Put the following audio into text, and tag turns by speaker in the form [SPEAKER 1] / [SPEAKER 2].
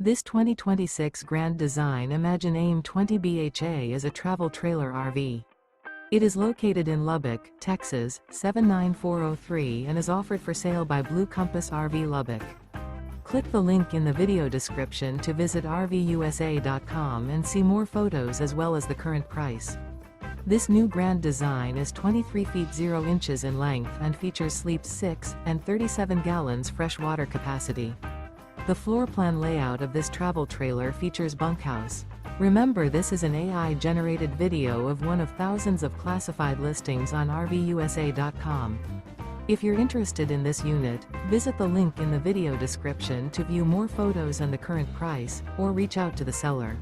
[SPEAKER 1] This 2026 Grand Design Imagine AIM 20 BHA is a travel trailer RV. It is located in Lubbock, Texas, 79403 and is offered for sale by Blue Compass RV Lubbock. Click the link in the video description to visit RVUSA.com and see more photos as well as the current price. This new Grand Design is 23 feet 0 inches in length and features sleeps 6 and 37 gallons fresh water capacity. The floor plan layout of this travel trailer features bunkhouse. Remember, this is an AI-generated video of one of thousands of classified listings on RVUSA.com. If you're interested in this unit, visit the link in the video description to view more photos and the current price, or reach out to the seller.